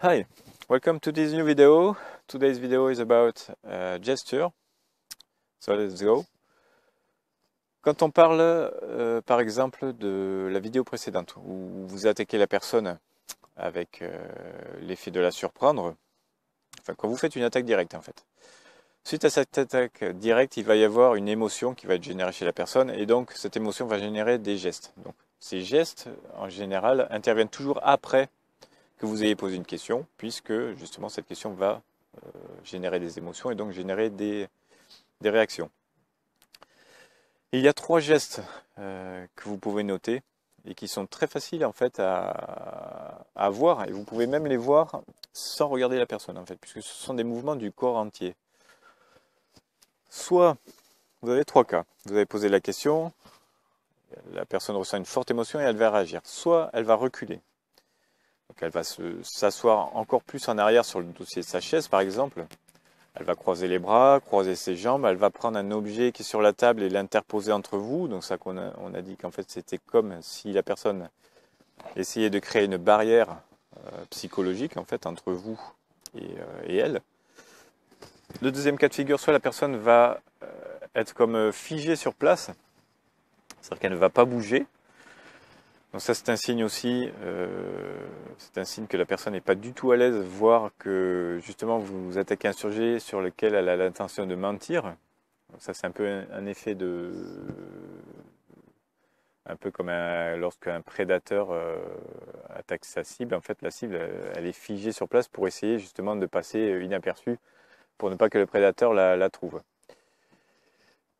Hi, welcome to this new video. Today's video is about gesture. So let's go. Quand on parle, par exemple, de la vidéo précédente, où vous attaquez la personne avec l'effet de la surprendre, enfin quand vous faites une attaque directe en fait. Suite à cette attaque directe, il va y avoir une émotion qui va être générée chez la personne et donc cette émotion va générer des gestes. Donc ces gestes, en général, interviennent toujours après que vous ayez posé une question, puisque justement cette question va générer des émotions et donc générer des réactions. Il y a 3 gestes que vous pouvez noter et qui sont très faciles en fait à voir, et vous pouvez même les voir sans regarder la personne en fait, puisque ce sont des mouvements du corps entier. Soit vous avez 3 cas, vous avez posé la question, la personne ressent une forte émotion et elle va réagir. Soit elle va reculer. Donc elle va s'asseoir encore plus en arrière sur le dossier de sa chaise par exemple. Elle va croiser les bras, croiser ses jambes, elle va prendre un objet qui est sur la table et l'interposer entre vous. Donc ça on a dit qu'en fait c'était comme si la personne essayait de créer une barrière psychologique en fait entre vous et elle. Le deuxième cas de figure, soit la personne va être comme figée sur place, c'est-à-dire qu'elle ne va pas bouger. Donc ça c'est un signe aussi, c'est un signe que la personne n'est pas du tout à l'aise, voire que justement vous attaquez un sujet sur lequel elle a l'intention de mentir. Donc ça c'est un peu un effet un peu comme lorsqu'un prédateur attaque sa cible. En fait la cible elle est figée sur place pour essayer justement de passer inaperçue, pour ne pas que le prédateur la trouve.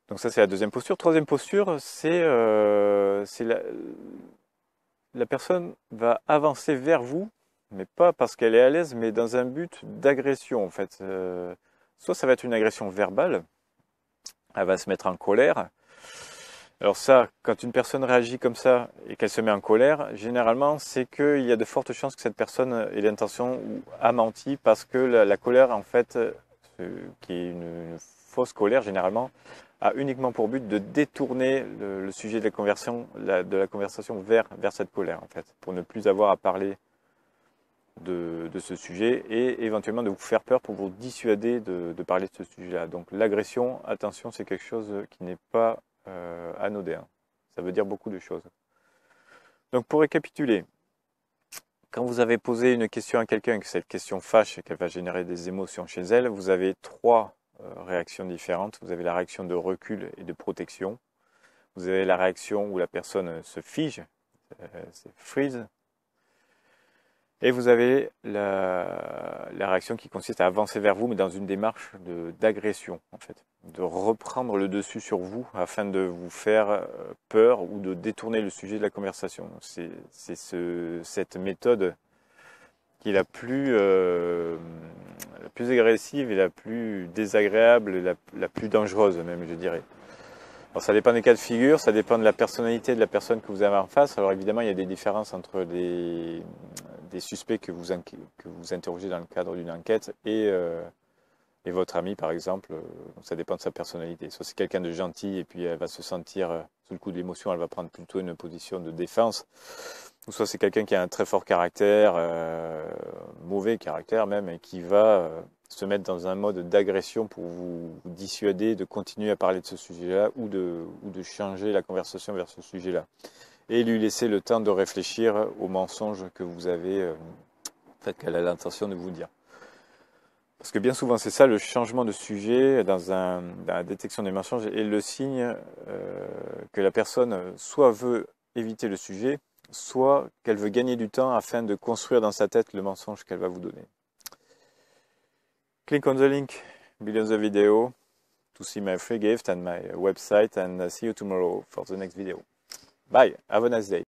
Donc ça c'est la deuxième posture. Troisième posture, c'est la personne va avancer vers vous, mais pas parce qu'elle est à l'aise, mais dans un but d'agression en fait. Soit ça va être une agression verbale, elle va se mettre en colère. Alors ça, quand une personne réagit comme ça et qu'elle se met en colère, généralement c'est qu'il y a de fortes chances que cette personne ait l'intention ou a menti, parce que la colère en fait, qui est une fausse colère généralement, a uniquement pour but de détourner le sujet de la conversation vers cette colère, en fait, pour ne plus avoir à parler de ce sujet et éventuellement de vous faire peur pour vous dissuader de parler de ce sujet-là. Donc l'agression, attention, c'est quelque chose qui n'est pas anodin. Ça veut dire beaucoup de choses. Donc pour récapituler, quand vous avez posé une question à quelqu'un et que cette question fâche et qu'elle va générer des émotions chez elle, vous avez 3 réactions différentes. Vous avez la réaction de recul et de protection. Vous avez la réaction où la personne se fige, c'est freeze. Et vous avez la réaction qui consiste à avancer vers vous, mais dans une démarche d'agression, en fait. De reprendre le dessus sur vous afin de vous faire peur ou de détourner le sujet de la conversation. C'est cette méthode qui est la plus agressive et la plus désagréable et la plus dangereuse même, je dirais. Alors ça dépend des cas de figure, ça dépend de la personnalité de la personne que vous avez en face. Alors évidemment, il y a des différences entre des suspects que vous interrogez dans le cadre d'une enquête et votre ami par exemple. Ça dépend de sa personnalité. Soit c'est quelqu'un de gentil et puis elle va se sentir sous le coup de l'émotion, elle va prendre plutôt une position de défense. Ou soit c'est quelqu'un qui a un très fort caractère, mauvais caractère même, et qui va se mettre dans un mode d'agression pour vous dissuader de continuer à parler de ce sujet-là ou de changer la conversation vers ce sujet-là. Et lui laisser le temps de réfléchir aux mensonges que vous avez, en fait, qu'elle a l'intention de vous dire. Parce que bien souvent, c'est ça, le changement de sujet dans la détection des mensonges est le signe que la personne soit veut éviter le sujet, soit qu'elle veut gagner du temps afin de construire dans sa tête le mensonge qu'elle va vous donner. Click on the link below the video to see my free gift and my website, and see you tomorrow for the next video. Bye, have a nice day.